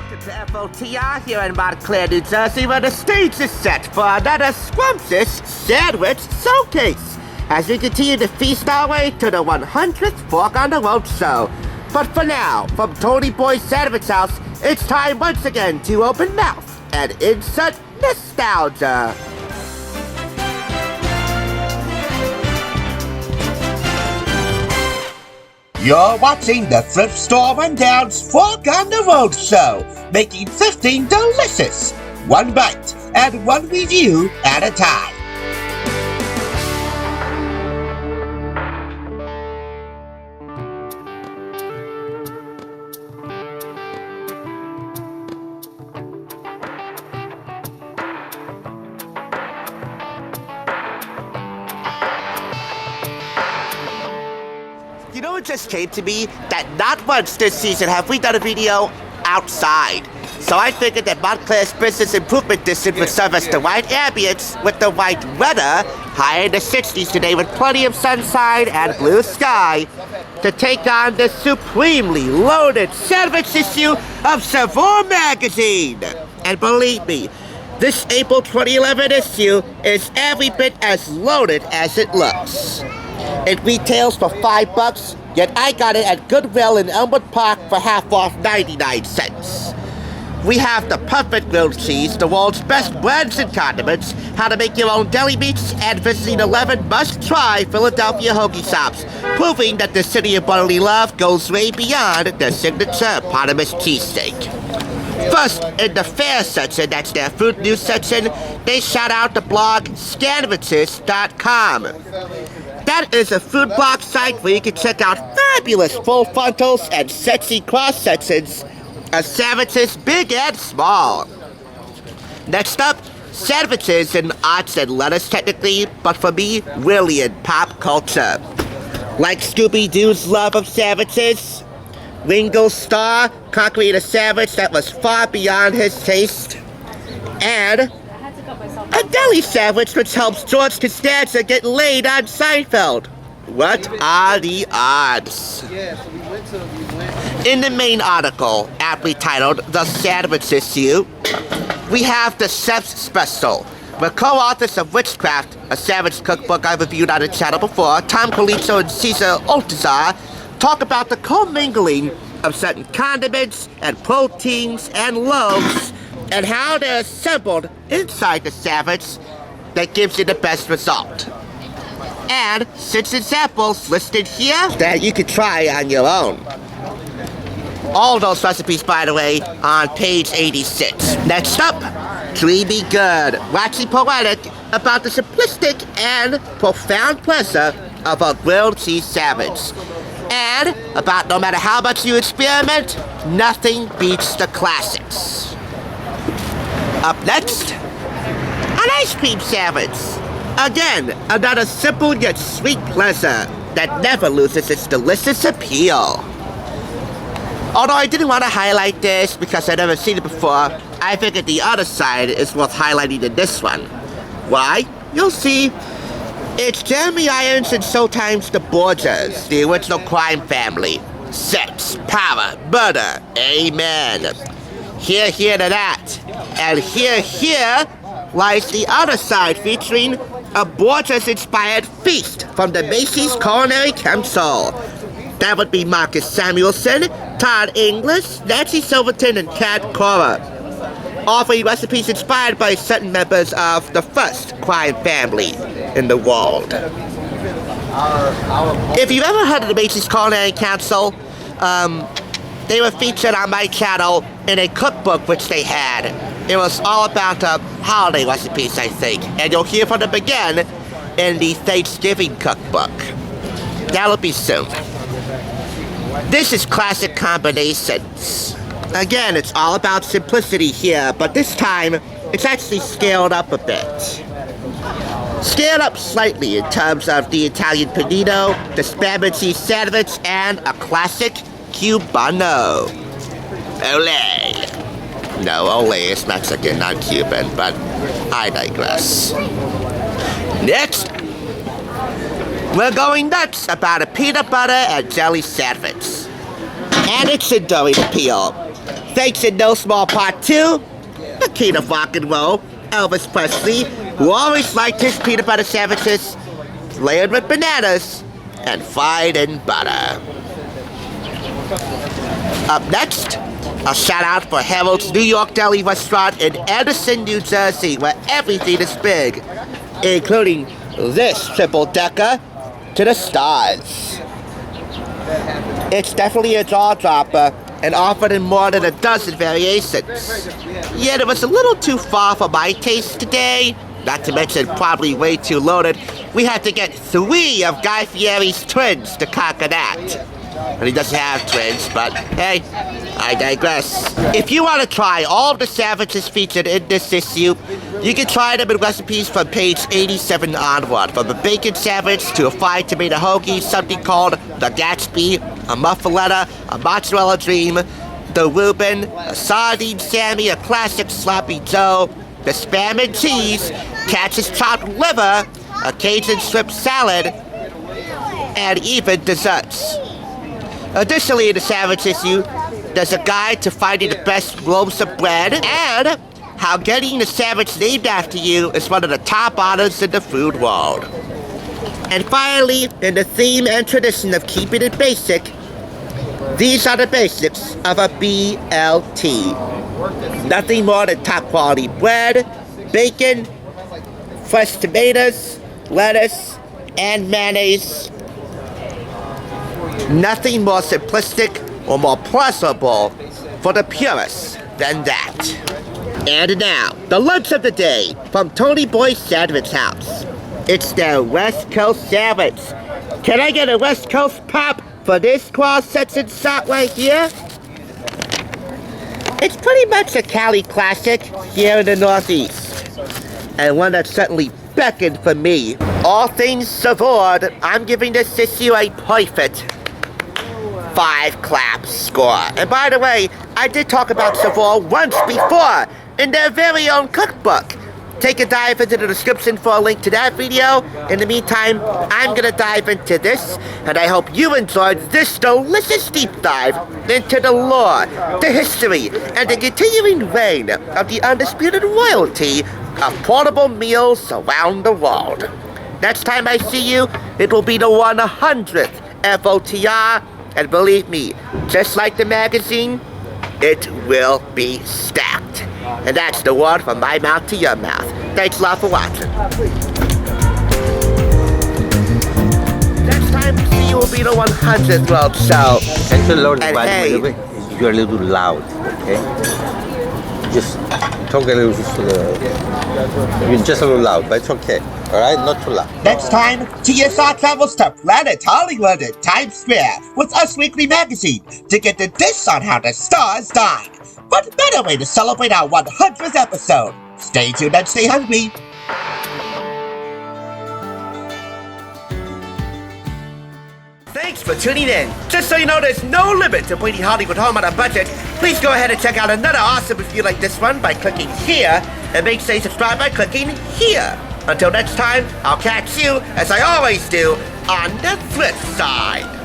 Welcome to FOTR here in Montclair, New Jersey, where the stage is set for another scrumptious sandwich showcase as we continue to feast our way to the 100th Fork on the Roadshow. But for now, from Tony Boy's Sandwich House, it's time once again to open mouth and insert nostalgia. You're watching the Thrift Store Rundown's Fork on the Roadshow, making thrifting delicious, one bite and one review at a time. You know, it just came to me that not once this season have we done a video outside. So I figured that Montclair's Business Improvement District would serve us the right ambience with the right weather, high in the 60s today with plenty of sunshine and blue sky, to take on the supremely loaded sandwich issue of SAVEUR'S magazine. And believe me, this April 2011 issue is every bit as loaded as it looks. It retails for $5, yet I got it at Goodwill in Elmwood Park for half off 99 cents. We have the perfect grilled cheese, the world's best breads and condiments, how to make your own deli meats, and visiting 11 must-try Philadelphia hoagie shops, proving that the city of brotherly love goes way beyond their signature eponymous cheesesteak. First, in the fair section, that's their food news section, they shout out the blog scandwiches.com. That is a food blog site where you can check out fabulous full frontals and sexy cross-sections of sandwiches big and small. Next up, sandwiches in arts and letters technically, but for me, really in pop culture. Like Scooby-Doo's love of sandwiches, Ringo's Starr conquering a sandwich that was far beyond his taste, and a deli sandwich which helps George Costanza get laid on Seinfeld. What are the odds? In the main article, aptly titled The Sandwich Issue, we have the Chef's Special, where co-authors of Witchcraft, a sandwich cookbook I've reviewed on the channel before, Tom Colicchio and Cesar Altazar, talk about the commingling of certain condiments and proteins and loaves and how they're assembled inside the sandwich that gives you the best result. And 6 examples listed here that you can try on your own. All those recipes, by the way, on page 86. Next up, Dreamy Good, waxy poetic about the simplistic and profound pleasure of a grilled cheese sandwich. And about no matter how much you experiment, nothing beats the classics. Up next, an ice cream sandwich. Again, another simple yet sweet pleasure that never loses its delicious appeal. Although I didn't want to highlight this because I'd never seen it before, I figured the other side is worth highlighting in this one. Why? You'll see. It's Jeremy Irons and Showtime's The Borgias, the original crime family. Sex, power, murder, amen. Here to that. And here lies the other side featuring a Borgias-inspired feast from the Macy's Culinary Council. That would be Marcus Samuelson, Todd English, Nancy Silverton, and Kat Cora. Offering recipes inspired by certain members of the first crime family in the world. If you've ever heard of the Macy's Culinary Council, they were featured on my channel in a cookbook which they had. It was all about holiday recipes, I think. And you'll hear from them again in the Thanksgiving cookbook. That'll be soon. This is Classic Combinations. Again, it's all about simplicity here, but this time, it's actually scaled up a bit. Scaled up slightly in terms of the Italian panino, the spam and cheese sandwich, and a classic Cubano. Ole. No, ole is Mexican, not Cuban, but I digress. Next, we're going nuts about a peanut butter and jelly sandwich. And its enduring appeal. Thanks in no small part to the king of rock and roll, Elvis Presley, who always liked his peanut butter sandwiches layered with bananas and fried in butter. Up next, a shout out for Harold's New York Deli restaurant in Anderson, New Jersey, where everything is big, including this triple decker to the stars. It's definitely a jaw dropper and offered in more than a dozen variations. Yet it was a little too far for my taste today, not to mention probably way too loaded. We had to get 3 of Guy Fieri's twins to conquer that. And he doesn't have twins, but hey, I digress. If you want to try all of the sandwiches featured in this issue, you can try them in recipes from page 87 onward. From a bacon sandwich to a fried tomato hoagie, something called the Gatsby, a muffaletta, a mozzarella dream, the Reuben, a sardine Sammy, a classic sloppy Joe, the spam and cheese, Katz's chopped liver, a Cajun shrimp salad, and even desserts. Additionally, in the sandwich issue, there's a guide to finding the best loaves of bread and how getting the sandwich named after you is one of the top honors in the food world. And finally, in the theme and tradition of keeping it basic, these are the basics of a BLT. Nothing more than top quality bread, bacon, fresh tomatoes, lettuce, and mayonnaise. Nothing more simplistic or more pleasurable for the purists than that. And now, the lunch of the day from Tony Boy's Sandwich House. It's their West Coast sandwich. Can I get a West Coast pop for this cross-section shot right here? It's pretty much a Cali classic here in the Northeast, and one that certainly beckoned for me. All things savoured, I'm giving this issue a perfect 5 claps score. And by the way, I did talk about Savour once before in their very own cookbook. Take a dive into the description for a link to that video. In the meantime, I'm gonna dive into this, and I hope you enjoyed this delicious deep dive into the lore, the history, and the continuing reign of the undisputed royalty of portable meals around the world. Next time I see you, it will be the 100th FOTR, and believe me, just like the magazine, it will be stacked. And that's the word from my mouth to your mouth. Thanks a lot for watching. Next time we see you will be the 100th World Show. And to load the hey, you're a little loud, okay? Just talk a little you're just a little loud, but it's okay. Alright, not too loud. Next time, TSR travels to Planet Hollywood in Times Square with Us Weekly Magazine to get the dish on how the stars died. What better way to celebrate our 100th episode? Stay tuned and stay hungry. Thanks for tuning in. Just so you know, there's no limit to bringing Hollywood home on a budget. Please go ahead and check out another awesome review like this one by clicking here, and make sure you subscribe by clicking here. Until next time, I'll catch you, as I always do, on the thrift side.